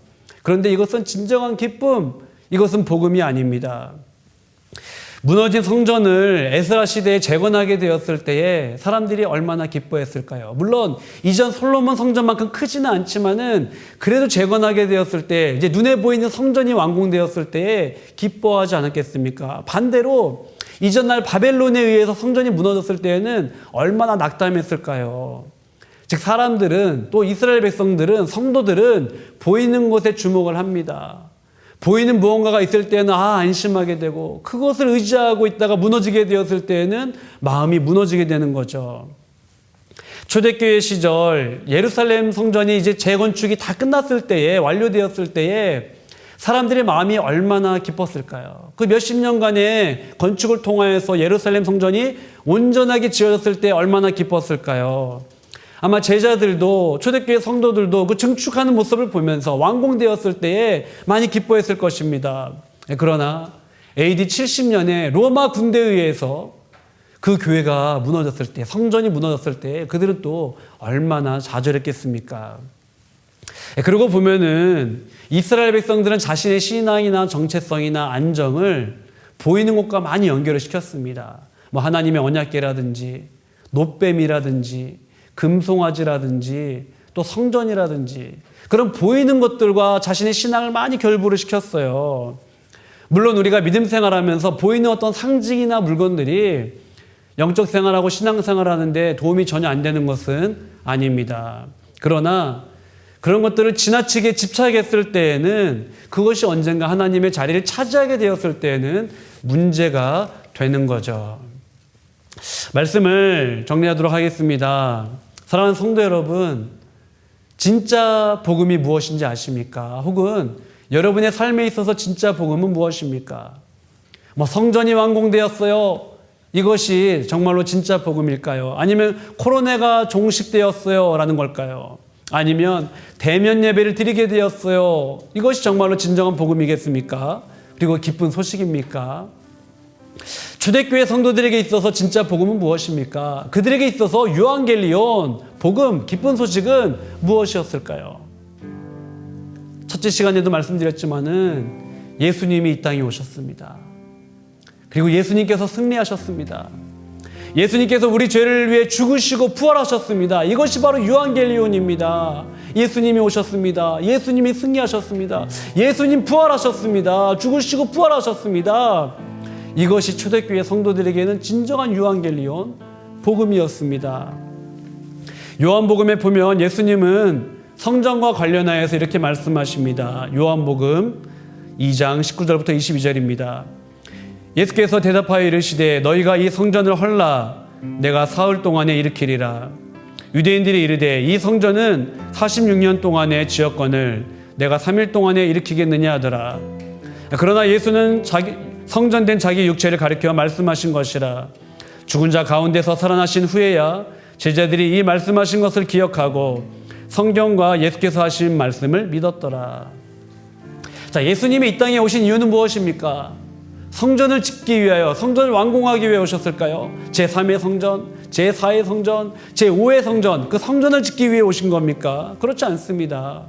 그런데 이것은 진정한 기쁨, 이것은 복음이 아닙니다. 무너진 성전을 에스라 시대에 재건하게 되었을 때에 사람들이 얼마나 기뻐했을까요? 물론 이전 솔로몬 성전만큼 크지는 않지만은 그래도 재건하게 되었을 때, 이제 눈에 보이는 성전이 완공되었을 때에 기뻐하지 않았겠습니까? 반대로 이전날 바벨론에 의해서 성전이 무너졌을 때에는 얼마나 낙담했을까요? 즉 사람들은, 또 이스라엘 백성들은, 성도들은 보이는 것에 주목을 합니다. 보이는 무언가가 있을 때는 안심하게 되고, 그것을 의지하고 있다가 무너지게 되었을 때에는 마음이 무너지게 되는 거죠. 초대교회 시절 예루살렘 성전이 이제 재건축이 다 끝났을 때에, 완료되었을 때에 사람들의 마음이 얼마나 기뻤을까요? 그 몇십 년간의 건축을 통하여서 예루살렘 성전이 온전하게 지어졌을 때 얼마나 기뻤을까요? 아마 제자들도, 초대교회 성도들도 그 증축하는 모습을 보면서 완공되었을 때에 많이 기뻐했을 것입니다. 그러나 AD 70년에 로마 군대에 의해서 그 교회가 무너졌을 때, 성전이 무너졌을 때 그들은 또 얼마나 좌절했겠습니까? 그러고 보면은 이스라엘 백성들은 자신의 신앙이나 정체성이나 안정을 보이는 것과 많이 연결을 시켰습니다. 하나님의 언약궤라든지 놋뱀이라든지 금송아지라든지 또 성전이라든지 그런 보이는 것들과 자신의 신앙을 많이 결부를 시켰어요. 물론 우리가 믿음 생활하면서 보이는 어떤 상징이나 물건들이 영적 생활하고 신앙 생활하는데 도움이 전혀 안 되는 것은 아닙니다. 그러나 그런 것들을 지나치게 집착했을 때에는 그것이 언젠가 하나님의 자리를 차지하게 되었을 때에는 문제가 되는 거죠. 말씀을 정리하도록 하겠습니다. 사랑하는 성도 여러분, 진짜 복음이 무엇인지 아십니까? 혹은 여러분의 삶에 있어서 진짜 복음은 무엇입니까? 성전이 완공되었어요. 이것이 정말로 진짜 복음일까요? 아니면 코로나가 종식되었어요 라는 걸까요? 아니면 대면 예배를 드리게 되었어요. 이것이 정말로 진정한 복음이겠습니까? 그리고 기쁜 소식입니까? 초대교회 성도들에게 있어서 진짜 복음은 무엇입니까? 그들에게 있어서 유앙겔리온, 복음, 기쁜 소식은 무엇이었을까요? 첫째 시간에도 말씀드렸지만은 예수님이 이 땅에 오셨습니다. 그리고 예수님께서 승리하셨습니다. 예수님께서 우리 죄를 위해 죽으시고 부활하셨습니다. 이것이 바로 유앙겔리온입니다. 예수님이 오셨습니다. 예수님이 승리하셨습니다. 예수님 부활하셨습니다. 죽으시고 부활하셨습니다. 이것이 초대교회 성도들에게는 진정한 유앙겔리온 복음이었습니다. 요한복음에 보면 예수님은 성전과 관련하여서 이렇게 말씀하십니다. 요한복음 2장 19절부터 22절입니다. 예수께서 대답하여 이르시되 너희가 이 성전을 헐라 내가 사흘 동안에 일으키리라. 유대인들이 이르되 이 성전은 46년 동안에 지었거늘 내가 3일 동안에 일으키겠느냐 하더라. 그러나 예수는 성전된 자기 육체를 가리켜 말씀하신 것이라. 죽은 자 가운데서 살아나신 후에야 제자들이 이 말씀하신 것을 기억하고 성경과 예수께서 하신 말씀을 믿었더라. 자, 예수님이 이 땅에 오신 이유는 무엇입니까? 성전을 짓기 위하여, 성전을 완공하기 위해 오셨을까요? 제3의 성전, 제4의 성전, 제5의 성전, 그 성전을 짓기 위해 오신 겁니까? 그렇지 않습니다.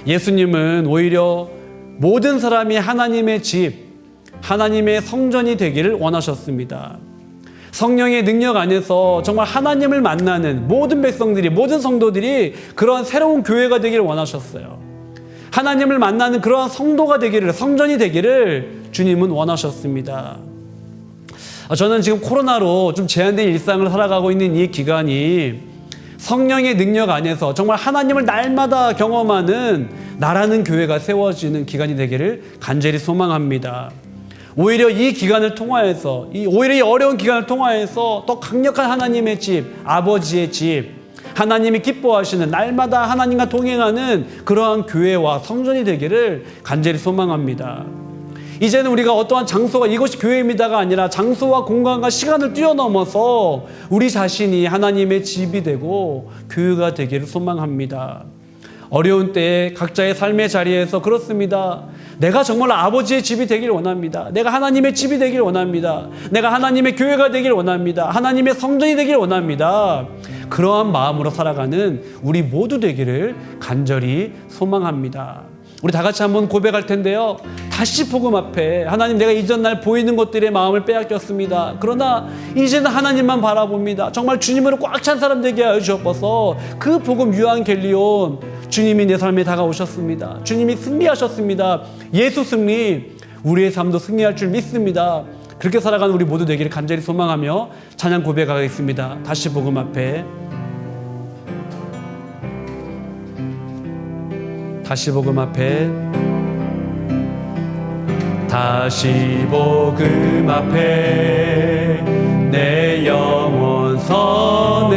예수님은 오히려 모든 사람이 하나님의 집, 하나님의 성전이 되기를 원하셨습니다. 성령의 능력 안에서 정말 하나님을 만나는 모든 백성들이, 모든 성도들이 그러한 새로운 교회가 되기를 원하셨어요. 하나님을 만나는 그러한 성도가 되기를, 성전이 되기를 주님은 원하셨습니다. 저는 지금 코로나로 좀 제한된 일상을 살아가고 있는 이 기간이 성령의 능력 안에서 정말 하나님을 날마다 경험하는 나라는 교회가 세워지는 기간이 되기를 간절히 소망합니다. 오히려 이 기간을 통하여서, 오히려 이 어려운 기간을 통하여서 더 강력한 하나님의 집, 아버지의 집, 하나님이 기뻐하시는 날마다 하나님과 동행하는 그러한 교회와 성전이 되기를 간절히 소망합니다. 이제는 우리가 어떠한 장소가 이것이 교회입니다가 아니라 장소와 공간과 시간을 뛰어넘어서 우리 자신이 하나님의 집이 되고 교회가 되기를 소망합니다. 어려운 때에 각자의 삶의 자리에서 그렇습니다. 내가 정말 아버지의 집이 되기를 원합니다. 내가 하나님의 집이 되기를 원합니다. 내가 하나님의 교회가 되기를 원합니다. 하나님의 성전이 되기를 원합니다. 그러한 마음으로 살아가는 우리 모두 되기를 간절히 소망합니다. 우리 다 같이 한번 고백할 텐데요. 다시 복음 앞에 하나님, 내가 이전 날 보이는 것들의 마음을 빼앗겼습니다. 그러나 이제는 하나님만 바라봅니다. 정말 주님으로 꽉 찬 사람 되게 하여 주옵소서. 그 복음 유앙겔리온, 주님이 내 삶에 다가오셨습니다. 주님이 승리하셨습니다. 예수 승리, 우리의 삶도 승리할 줄 믿습니다. 그렇게 살아가는 우리 모두 되기를 간절히 소망하며 찬양 고백하겠습니다. 다시 복음 앞에, 다시 복음 앞에, 다시 복음 앞에 내 영혼 선해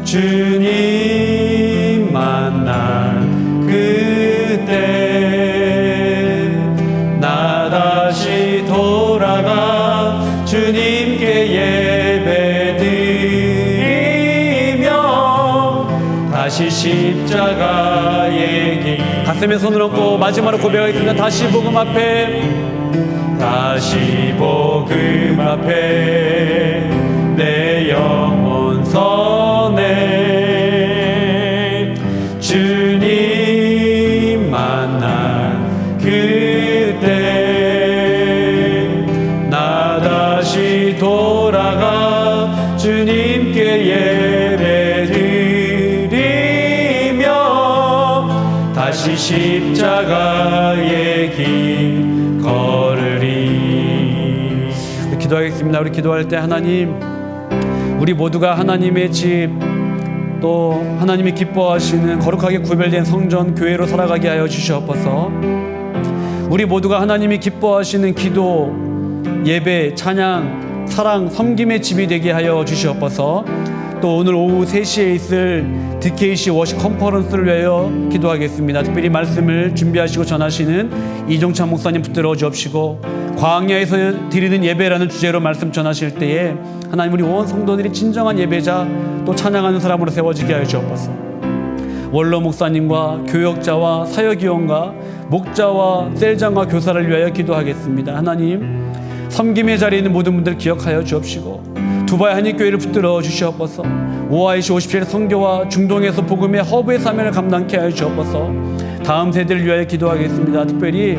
주님 만난 그때 나 다시 돌아가 주님께 예배드리며 다시 십자가의 길, 가슴에 손을 얹고 마지막으로 고백하겠습니다. 다시 복음 앞에, 다시 복음 앞에 내 영혼 선해 주님 만난 그때 나 다시 돌아가 주님께 예배드리며 십자가의 길 걸으리. 기도하겠습니다. 우리 기도할 때 하나님, 우리 모두가 하나님의 집, 또 하나님이 기뻐하시는 거룩하게 구별된 성전 교회로 살아가게 하여 주시옵소서. 우리 모두가 하나님이 기뻐하시는 기도, 예배, 찬양, 사랑, 섬김의 집이 되게 하여 주시옵소서. 또 오늘 오후 3시에 있을 DKC 워십 컨퍼런스를 위하여 기도하겠습니다. 특별히 말씀을 준비하시고 전하시는 이종찬 목사님 붙들어 주옵시고, 광야에서 드리는 예배라는 주제로 말씀 전하실 때에 하나님 우리 온 성도들이 진정한 예배자, 또 찬양하는 사람으로 세워지게 하여 주옵소서. 원로 목사님과 교역자와 사역위원과 목자와 셀장과 교사를 위하여 기도하겠습니다. 하나님, 섬김의 자리에 있는 모든 분들 기억하여 주옵시고, 두바이 한인교회를 붙들어 주시옵소서. OIC 57 선교와 중동에서 복음의 허브의 사명을 감당케 하여 주옵소서. 다음 세대를 위하여 기도하겠습니다. 특별히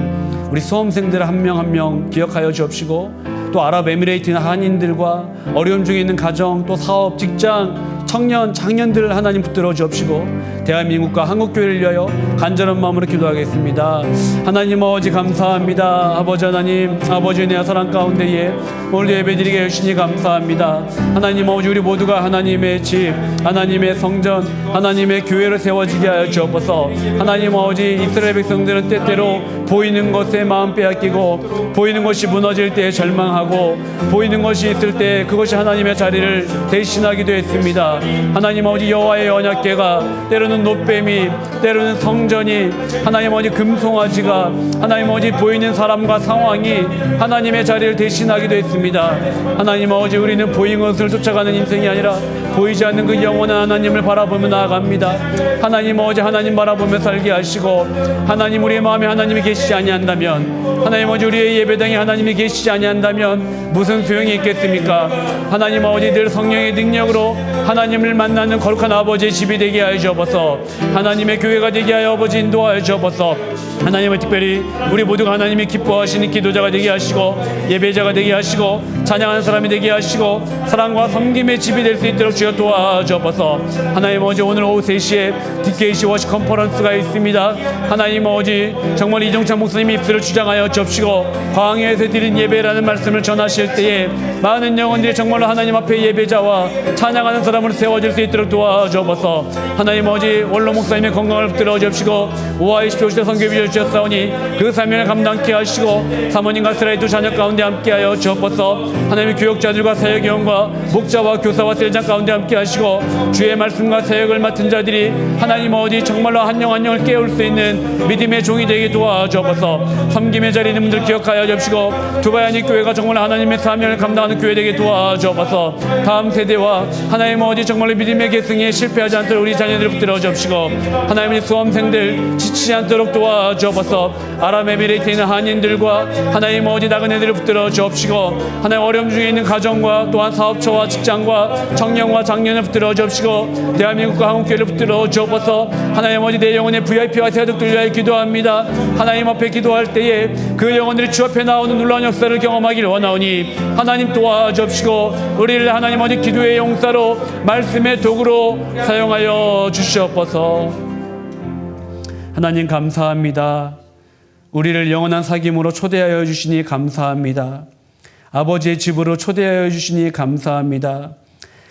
우리 수험생들 한 명 한 명 기억하여 주옵시고, 또 아랍에미레이트나 한인들과 어려움 중에 있는 가정, 또 사업, 직장, 청년, 장년들 하나님 붙들어 주옵시고, 대한민국과 한국교회를 위하여 간절한 마음으로 기도하겠습니다. 하나님 아버지 감사합니다. 아버지 하나님, 아버지 은혜와 사랑 가운데에 오늘 예배드리게 해주시니 감사합니다. 하나님 아버지, 우리 모두가 하나님의 집, 하나님의 성전, 하나님의 교회로 세워지게 하여 주옵소서. 하나님 아버지, 이스라엘 백성들은 때때로 보이는 것에 마음 빼앗기고, 보이는 것이 무너질 때 절망하고, 보이는 것이 있을 때 그것이 하나님의 자리를 대신하기도 했습니다. 하나님 아버지, 여호와의 언약궤가, 때로는 노뱀이, 때로는 성전이, 하나님 아버지 금송아지가, 하나님 아버지 보이는 사람과 상황이 하나님의 자리를 대신하기도 했습니다. 하나님 아버지, 우리는 보이는 것을 쫓아가는 인생이 아니라 보이지 않는 그 영원한 하나님을 바라보며 나아갑니다. 하나님 아버지, 하나님 바라보며 살게 하시고, 하나님 우리의 마음에 하나님이 계시지 아니한다면, 하나님 아버지 우리의 예배당에 하나님이 계시지 아니한다면 무슨 소용이 있겠습니까? 하나님 아버지, 늘 성령의 능력으로 하나님을 만나는 거룩한 아버지의 집이 되게 하여 주옵소서. 하나님의 교회가 되게 하여 아버지 인도하여 주옵소서. 하나님을 특별히 우리 모두가 하나님이 기뻐하시는 기도자가 되게 하시고, 예배자가 되게 하시고, 찬양하는 사람이 되게 하시고, 사랑과 섬김의 집이 될 수 있도록 주여 도와주옵소서. 하나님 아버지, 오늘 오후 3시에 DKC 워십 컨퍼런스가 있습니다. 하나님 아버지, 정말 이종찬 목사님이 입술을 주장하여 주옵시고, 광야에서 드린 예배라는 말씀을 전하실 때에 많은 영혼들이 정말로 하나님 앞에 예배자와 찬양하는 사람으로 세워질 수 있도록 도와주옵소서. 하나님 아버지, 원로 목사님의 건강을 붙들어 주옵시고, OIC 57 선교비를 주셨사오니 그 사명을 감당케 하시고, 사모님과 스라이트 자녀 가운데 함께하여 주옵소서. 하나님의 교역자들과 사역위원과 목자와 교사와 셀장 가운데 함께 하시고, 주의 말씀과 사역을 맡은 자들이 하나님 아버지 정말로 한 영 한 영을 깨울 수 있는 믿음의 종이 되게 도와주옵소서. 섬김의 자리에 있는 분들 기억하여 주시고, 두바이 한인교회가 정말 하나님의 사명을 감당하는 교회 되게 도와주옵소서. 다음 세대와 하나님 아버지 정말로 믿음의 계승에 실패하지 않도록 우리 자녀들을 붙들어 주옵시고, 하나님의 수험생들 지치지 않도록 도와주옵소서. 아랍에미레이트에 있는 한인들과 하나님 아버지 나그네들을 붙들어 주옵시고, 하나님 어려움 중에 있는 가정과 또한 사업처와 직장과 청년과 장년을 붙들어 주옵시고, 대한민국과 한국교회를 붙들어 주옵소서. 하나님 아버지, 내 영혼의 VIP와 세독들 위하여 기도합니다. 하나님 앞에 기도할 때에 그 영혼들이 주 앞에 나오는 놀라운 역사를 경험하기를 원하오니 하나님 도와주옵시고, 우리를 하나님 아버지 기도의 용사로 말씀의 도구로 사용하여 주시옵소서. 하나님 감사합니다. 우리를 영원한 사귐으로 초대하여 주시니 감사합니다. 아버지의 집으로 초대하여 주시니 감사합니다.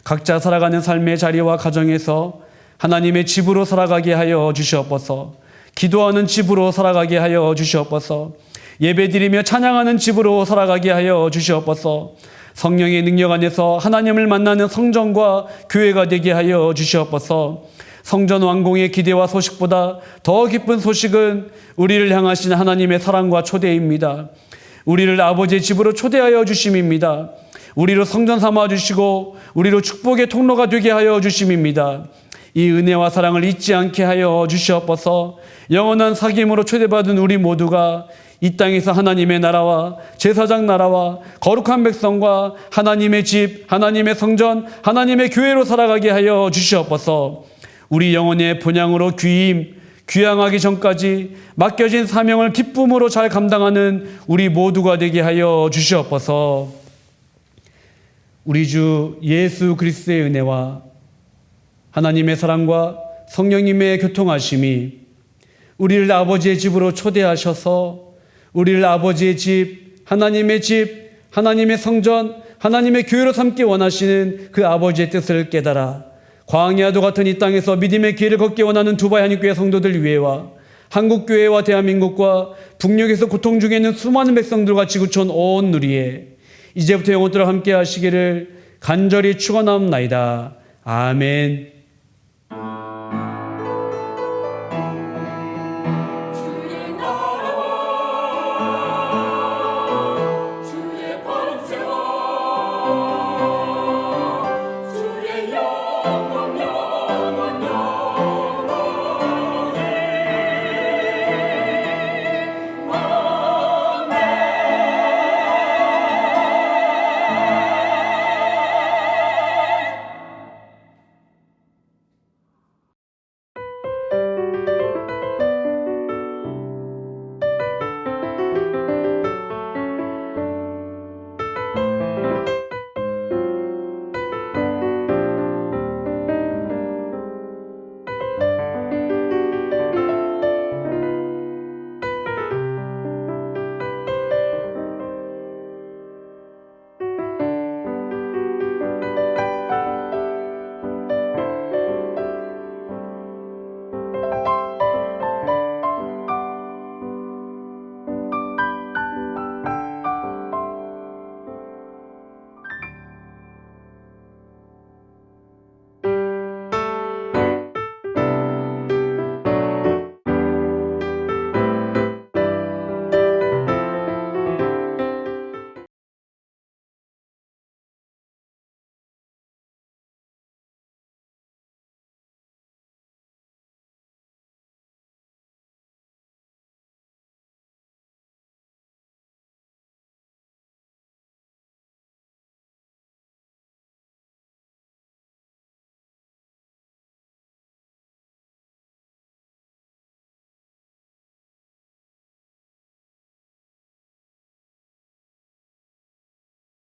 각자 살아가는 삶의 자리와 가정에서 하나님의 집으로 살아가게 하여 주시옵소서. 기도하는 집으로 살아가게 하여 주시옵소서. 예배드리며 찬양하는 집으로 살아가게 하여 주시옵소서. 성령의 능력 안에서 하나님을 만나는 성전과 교회가 되게 하여 주시옵소서. 성전 완공의 기대와 소식보다 더 기쁜 소식은 우리를 향하신 하나님의 사랑과 초대입니다. 우리를 아버지의 집으로 초대하여 주심입니다. 우리로 성전 삼아 주시고 우리로 축복의 통로가 되게 하여 주심입니다. 이 은혜와 사랑을 잊지 않게 하여 주시옵소서. 영원한 사귐으로 초대받은 우리 모두가 이 땅에서 하나님의 나라와 제사장 나라와 거룩한 백성과 하나님의 집, 하나님의 성전, 하나님의 교회로 살아가게 하여 주시옵소서. 우리 영혼의 본향으로 귀향하기 전까지 맡겨진 사명을 기쁨으로 잘 감당하는 우리 모두가 되게 하여 주시옵소서. 우리 주 예수 그리스도의 은혜와 하나님의 사랑과 성령님의 교통하심이 우리를 아버지의 집으로 초대하셔서 우리를 아버지의 집, 하나님의 성전, 하나님의 교회로 삼기 원하시는 그 아버지의 뜻을 깨달아 광야도 같은 이 땅에서 믿음의 길을 걷기 원하는 두바이 한인교회 성도들 위해와 한국교회와 대한민국과 북녘에서 고통 중에 있는 수많은 백성들과 지구촌 온 누리에 이제부터 영원토록 함께 하시기를 간절히 축원하옵나이다. 아멘.